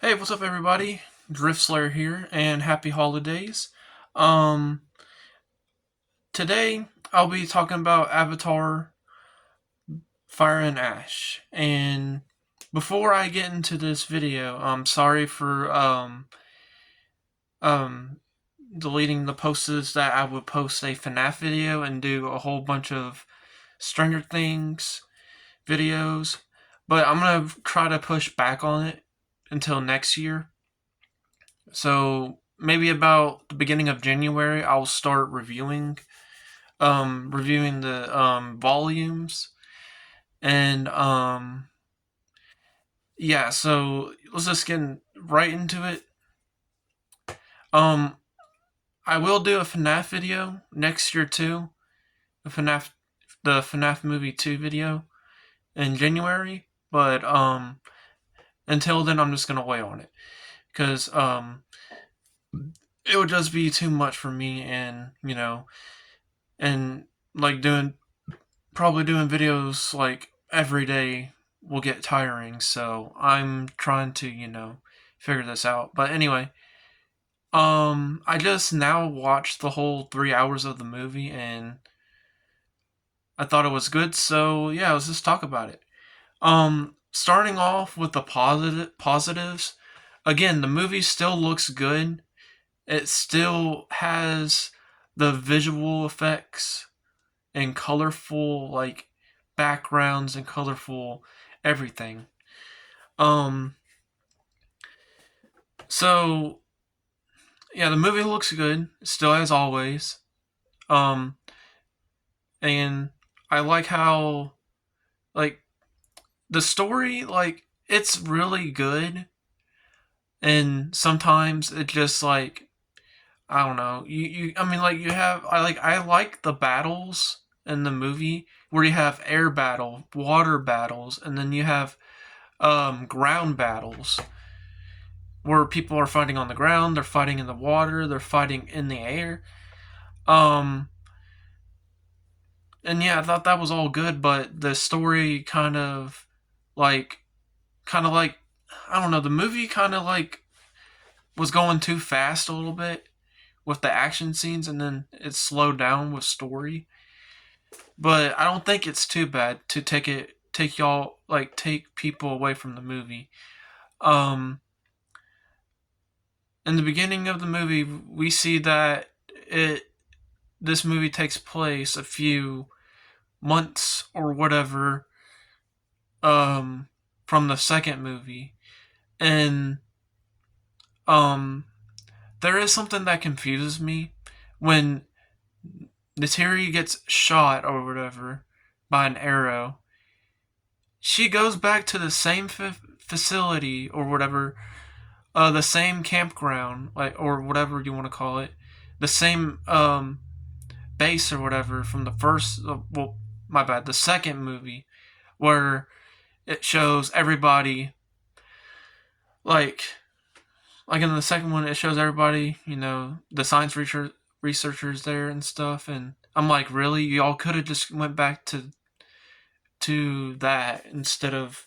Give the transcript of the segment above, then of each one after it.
Hey, what's up, everybody? Drift Slayer here, and happy holidays. Um, Today I'll be talking about Avatar: Fire and Ash. And before I get into this video, I'm sorry for um deleting the posts that I would post a FNAF video and do a whole bunch of Stranger Things videos, but I'm gonna try to push back on it until next year. So maybe about the beginning of January, I'll start reviewing the volumes, and yeah. So let's just get right into it. Um, I will do a FNAF video next year too. The FNAF movie 2 video in January, but until then, I'm just gonna wait on it because it would just be too much for me, and and like doing videos like every day will get tiring. So I'm trying to figure this out. But anyway, I just now watched the whole 3 hours of the movie, and I thought it was good. So yeah, let's just talk about it. Starting off with the positives. Again, the movie still looks good. It still has the visual effects and colorful backgrounds and colorful everything. Um so yeah, the movie looks good, still as always. Um and I like how like the story, it's really good, and sometimes it just I don't know. You I mean, you have I like the battles in the movie where you have air battle, water battles, and then you have ground battles where people are fighting on the ground, they're fighting in the water, they're fighting in the air. Um, and yeah, I thought that was all good, but the story like, kind of like, I don't know, the movie kind of was going too fast a little bit with the action scenes, and then it slowed down with story. But I don't think it's too bad to take people away from the movie. Um, in the beginning of the movie, we see that it this movie takes place a few months or whatever from the second movie, and um there is something that confuses me when Neytiri gets shot or whatever by an arrow. She goes back to the same facility or whatever, the same campground, or whatever you want to call it, the same base or whatever from the first. Well, my bad. The second movie, where it shows everybody like in the second one, it shows everybody, the science researchers there and stuff. And I'm like, really, y'all could have just went back to that instead of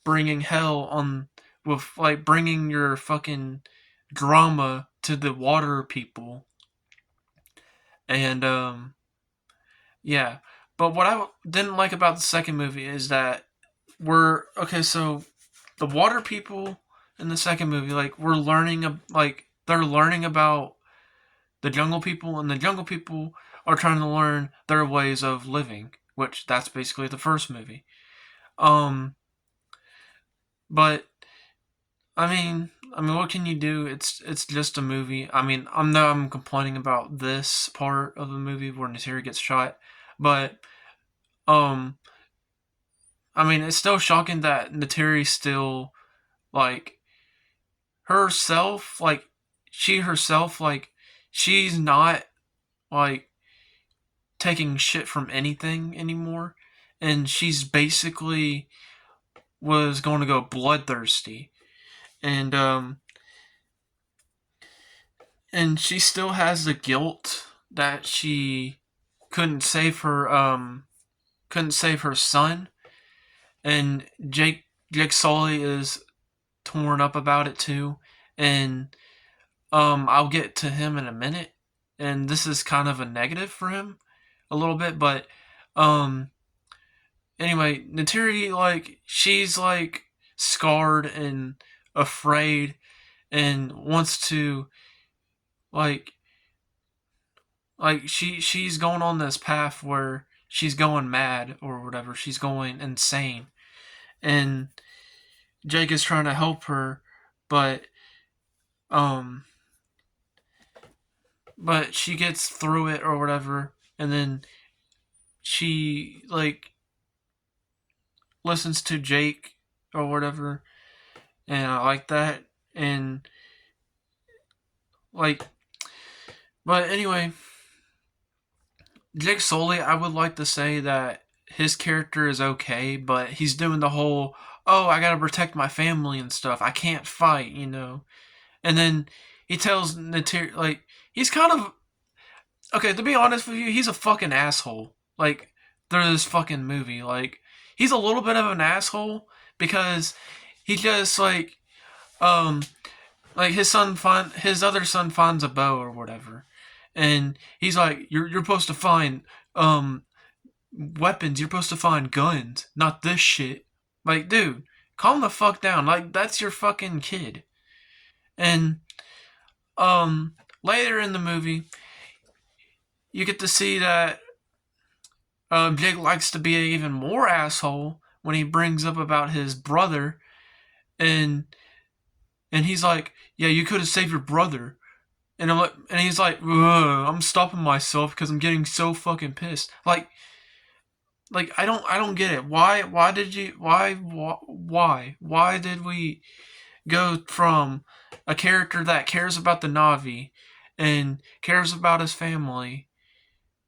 bringing hell on with bringing your fucking drama to the water people. And yeah. But what I didn't like about the second movie is that we're okay. So the water people in the second movie, we're learning, they're learning about the jungle people, and the jungle people are trying to learn their ways of living, which that's basically the first movie. Um, but what can you do? It's just a movie. I'm complaining about this part of the movie where Neytiri gets shot, but um, it's still shocking that Neytiri still like herself, she herself, she's not like taking shit from anything anymore, and she's basically was going to go bloodthirsty, and she still has the guilt that she couldn't save her couldn't save her son, and Jake Sully is torn up about it too, and I'll get to him in a minute. And this is kind of a negative for him, a little bit, but um, anyway, Neytiri, like, she's like scarred and afraid and wants to like she's going on this path where she's going mad or whatever, she's going insane, and Jake is trying to help her, but um but she gets through it or whatever, and then she like listens to Jake or whatever, and I like that. And like, but anyway, Jake Sully, I would like to say that his character is okay, but he's doing the whole, oh, I gotta protect my family and stuff, I can't fight, you know. And then he tells Neytiri, like, he's kind of, okay, to be honest with you, he's a fucking asshole. Like, through this fucking movie. Like, he's a little bit of an asshole because he just, um, like his other son finds a bow or whatever. And he's like, you're supposed to find, weapons, you're supposed to find guns, not this shit. Like, dude, calm the fuck down. Like, that's your fucking kid. And, later in the movie, you get to see that Jake likes to be an even more asshole when he brings up about his brother, and he's like, "Yeah, you could have saved your brother," and he's like, "I'm stopping myself because I'm getting so fucking pissed." Like I don't get it. Why did you why did we go from a character that cares about the Navi and cares about his family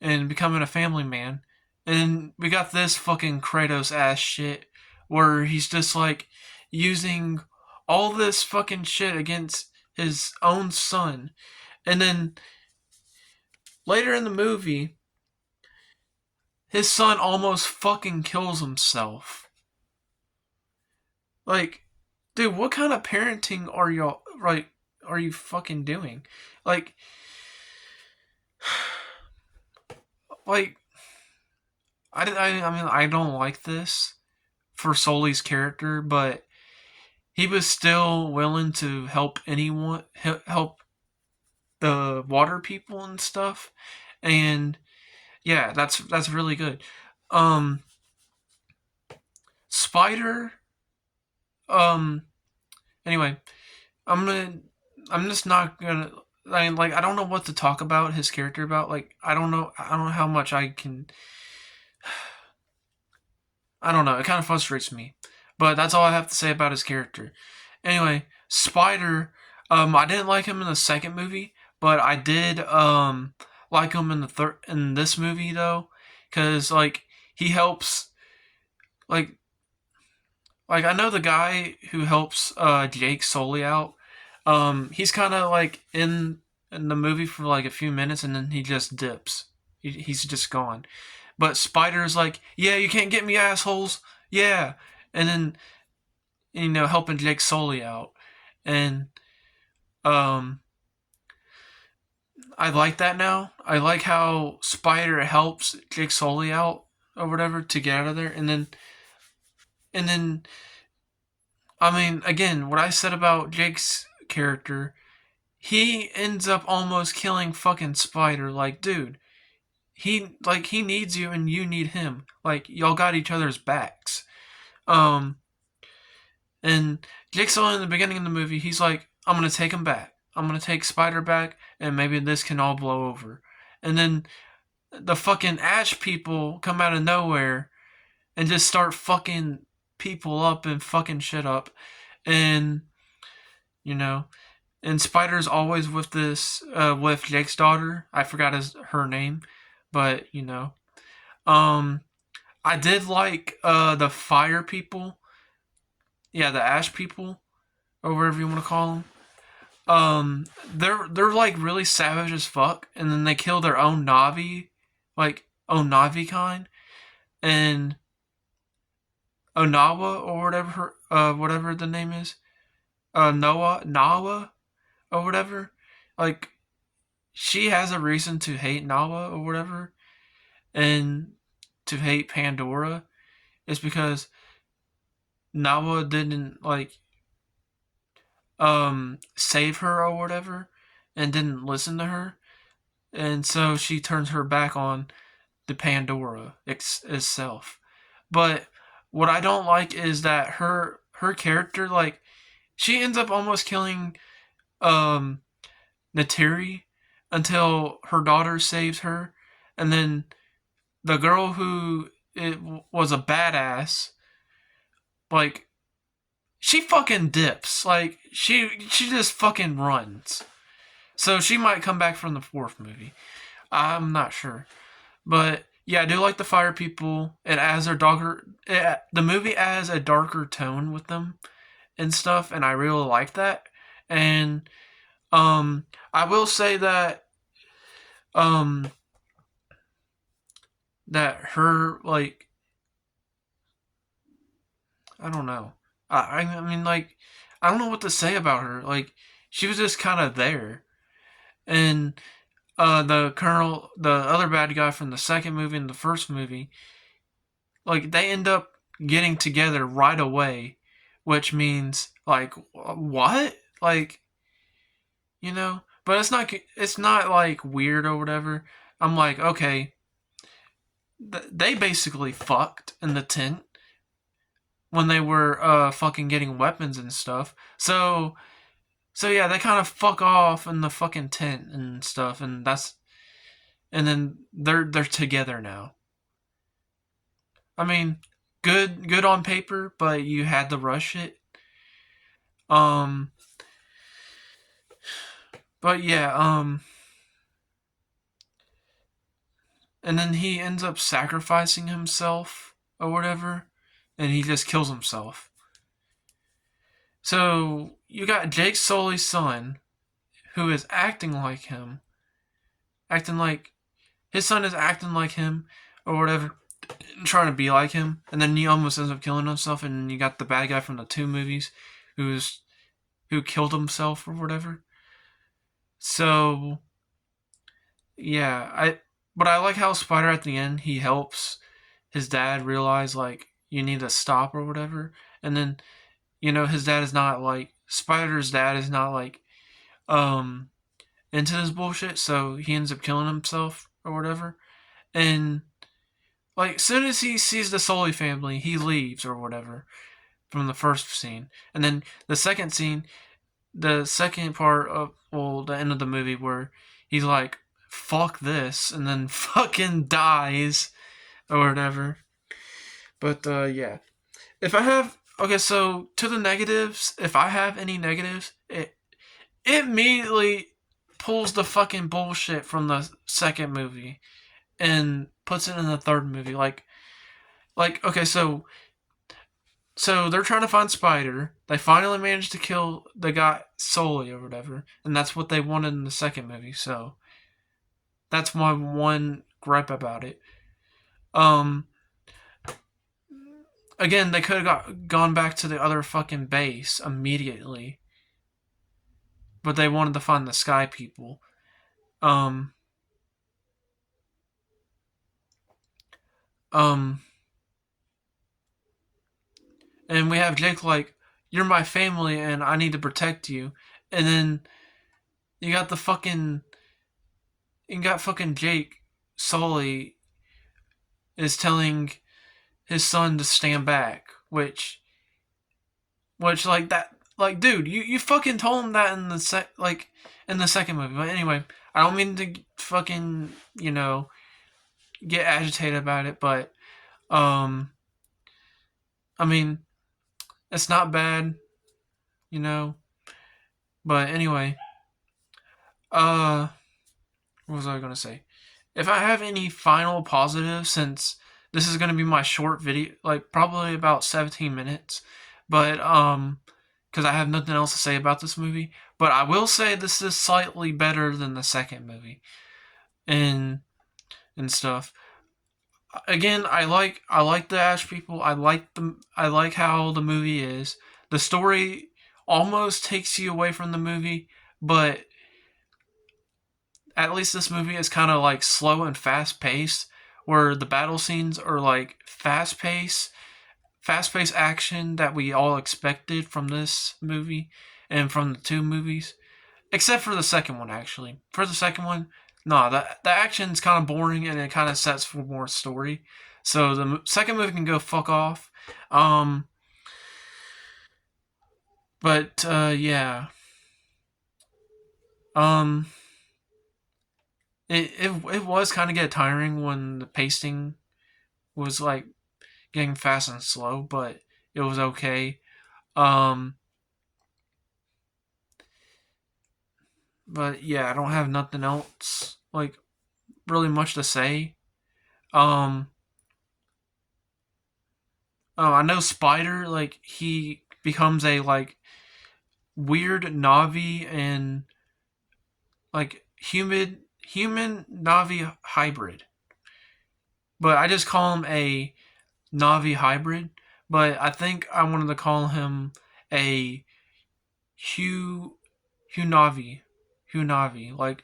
and becoming a family man, and we got this fucking Kratos ass shit where he's just like using all this fucking shit against his own son. And then later in the movie, his son almost fucking kills himself. Like, dude, what kind of parenting are y'all, like, are you fucking doing? Like, like I mean, I don't like this for Sully's character, but he was still willing to help anyone, help the water people and stuff. And yeah, that's really good. Um, Spider. Um. Anyway, I'm gonna. I'm just not gonna. I don't know what to talk about his character about. Like, I don't know. I don't know how much I can. I don't know. It kind of frustrates me. But that's all I have to say about his character. Anyway, Spider. I didn't like him in the second movie, but I did like him in the in this movie though, because like he helps like I know the guy who helps Jake Sully out. He's kind of like in the movie for like a few minutes and then he just dips. He's just gone. But Spider's like, yeah, you can't get me, assholes. Yeah, and then helping Jake Sully out, and um, I like that now. I like how Spider helps Jake Sully out or whatever to get out of there, and then I mean, again, what I said about Jake's character, he ends up almost killing fucking Spider. Like, dude, he needs you and you need him. Like, y'all got each other's backs. Um, and Jake Sully in the beginning of the movie, he's like, I'm gonna take him back. I'm gonna take Spider back, and maybe this can all blow over. And then the fucking Ash people come out of nowhere and just start fucking people up and fucking shit up. And, you know, and Spider's always with with Jake's daughter. I forgot her name, but, Um, I did like, the fire people. Yeah, the Ash people, or whatever you want to call them. They're like really savage as fuck, and then they kill their own Navi, like own Navi kind, and Onawa or whatever the name is. Nawa or whatever. Like she has a reason to hate Nawa or whatever, and to hate Pandora is because Nawa didn't like save her or whatever, and didn't listen to her, and so she turns her back on the Pandora itself. But what I don't like is that her character, like, she ends up almost killing um Natiri until her daughter saves her, and then the girl who it was a badass, like, she fucking dips, like she just fucking runs. So she might come back from the fourth movie. I'm not sure, but yeah, I do like the fire people. It adds a darker. The movie adds a darker tone with them and stuff, and I really like that. And I will say that um, that her, like, I don't know. I mean, like, I don't know what to say about her. Like, she was just kind of there, and the colonel, the other bad guy from the second movie and the first movie, like, they end up getting together right away, which means, like, what, like, but it's not like weird or whatever. I'm like, okay, they basically fucked in the tent when they were fucking getting weapons and stuff. So yeah, they kind of fuck off in the fucking tent and stuff, and then they're together now. I mean, good on paper, but you had to rush it. Um, but yeah, and then he ends up sacrificing himself or whatever, and he just kills himself. So you got Jake Sully's son, who is acting like him, acting like his son is acting like him or whatever, trying to be like him, and then he almost ends up killing himself. And you got the bad guy from the two movies, who killed himself or whatever. So yeah, but I like how Spider at the end, he helps his dad realize, like, you need to stop or whatever, and then his dad is not like Spider's dad is not like um into this bullshit, so he ends up killing himself or whatever. And like, as soon as he sees the Sully family, he leaves or whatever from the first scene. And then the second part of, well, the end of the movie, where he's like, fuck this, and then fucking dies or whatever. But yeah. If I have, okay, so to the negatives, if I have any negatives, it immediately pulls the fucking bullshit from the second movie and puts it in the third movie. Like, okay, so they're trying to find Spider. They finally managed to kill the guy Sully or whatever, and that's what they wanted in the second movie. So that's my one gripe about it. Um, Again, they could have gone back to the other fucking base immediately, but they wanted to find the Sky people. Um, um, and we have Jake like, you're my family and I need to protect you, and then you got the fucking you got fucking Jake Sully is telling his son to stand back, which like that, like, dude, you fucking told him that in in the second movie. But anyway, I don't mean to fucking get agitated about it, but um I mean, it's not bad, you know. But anyway, uh what was I gonna say? If I have any final positives, since this is gonna be my short video, like probably about 17 minutes, but because I have nothing else to say about this movie. But I will say this is slightly better than the second movie, and stuff. Again, I like the Ash people. I like how the movie is. The story almost takes you away from the movie, but at least this movie is kind of like slow and fast paced, where the battle scenes are like fast paced action that we all expected from this movie and from the two movies, except for the second one. Actually, for the second one, no, the action's kind of boring and it kind of sets for more story. So the second movie can go fuck off. Um, but yeah, um, it was kind of get tiring when the pacing was like getting fast and slow, but it was okay. Um, but yeah, I don't have nothing else like really much to say. Um, oh, I know Spider, like he becomes a like weird Navi and like human Navi hybrid, but I just call him a Navi hybrid. But I think I wanted to call him a Hugh Navi, like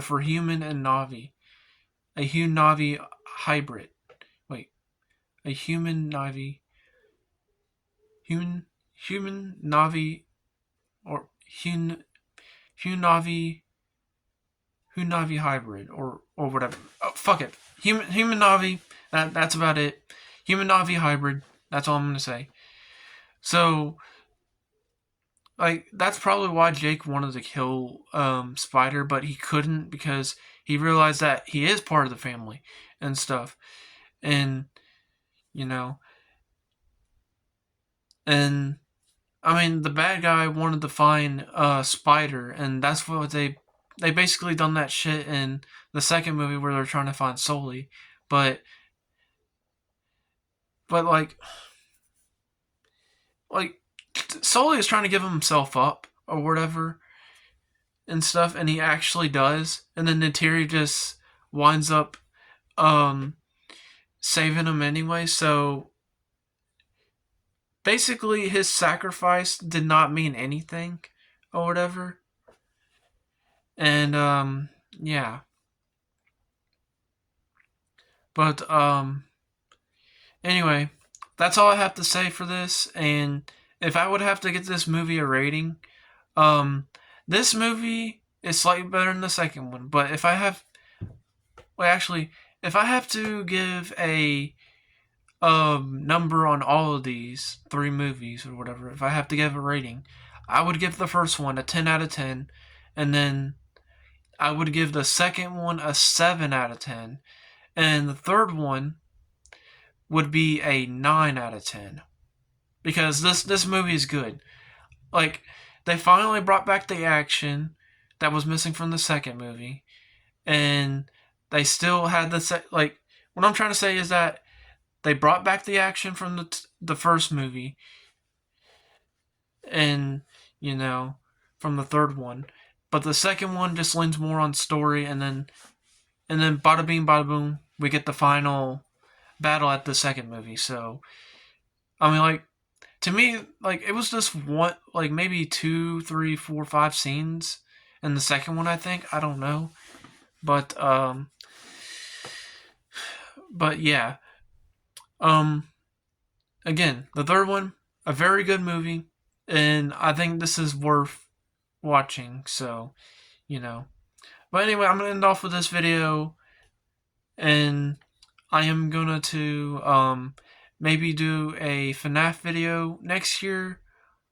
for human and Navi, a Hugh Navi hybrid. Wait, a human Navi or Hugh Navi hybrid or whatever. Oh, fuck it, human Navi. That's about it. Human Navi hybrid. That's all I'm gonna say. So like that's probably why Jake wanted to kill Spider, but he couldn't because he realized that he is part of the family and stuff, and you know, and I mean the bad guy wanted to find Spider, and that's what they basically done that shit in the second movie where they're trying to find Sully, but like Sully is trying to give himself up or whatever and stuff, and he actually does, and then Neytiri just winds up um, saving him anyway. So basically, his sacrifice did not mean anything or whatever, and yeah. But anyway, that's all I have to say for this. And if I would have to get this movie a rating, um, this movie is slightly better than the second one. But if I have, well, actually, if I have to give a number on all of these three movies or whatever, if I have to give a rating, I would give the first one a 10 out of 10, and then I would give the second one a 7 out of 10, and the third one would be a 9 out of 10 because this movie is good. Like they finally brought back the action that was missing from the second movie, and they still had like what I'm trying to say is that they brought back the action from the first movie, and from the third one, but the second one just leans more on story, and then bada bing bada boom, we get the final battle at the second movie. So I mean, like to me, like it was just one, like maybe 2, 3, 4, 5 scenes in the second one. I think I don't know, but yeah. Again, the third one, a very good movie, and I think this is worth watching. So, But anyway, I'm gonna end off with this video, and I am gonna to maybe do a FNAF video next year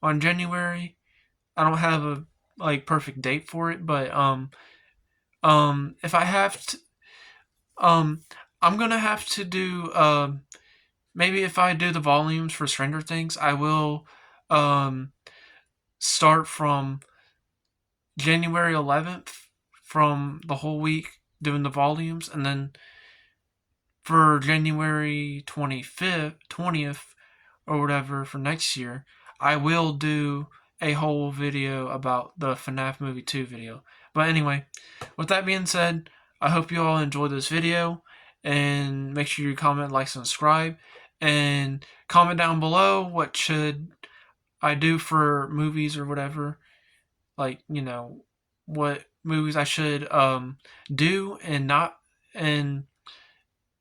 on January. I don't have a perfect date for it, but if I have to, I'm gonna have to do maybe if I do the volumes for Stranger Things, I will start from January 11th from the whole week doing the volumes, and then for January 25th, 20th, or whatever for next year, I will do a whole video about the FNAF Movie 2 video. But anyway, with that being said, I hope you all enjoyed this video, and make sure you comment, like, subscribe, and comment down below what should I do for movies or whatever, like, what movies I should do and not, and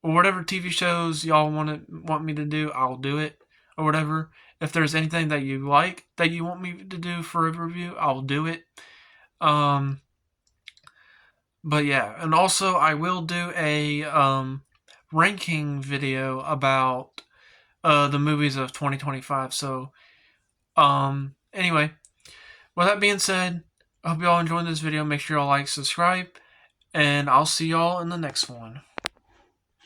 or whatever TV shows y'all want me to do, I'll do it or whatever. If there's anything that you like that you want me to do for a review, I'll do it. Um, but yeah, and also I will do a ranking video about the movies of 2025. So anyway, with that being said, I hope y'all enjoyed this video. Make sure y'all like, subscribe, and I'll see y'all in the next one.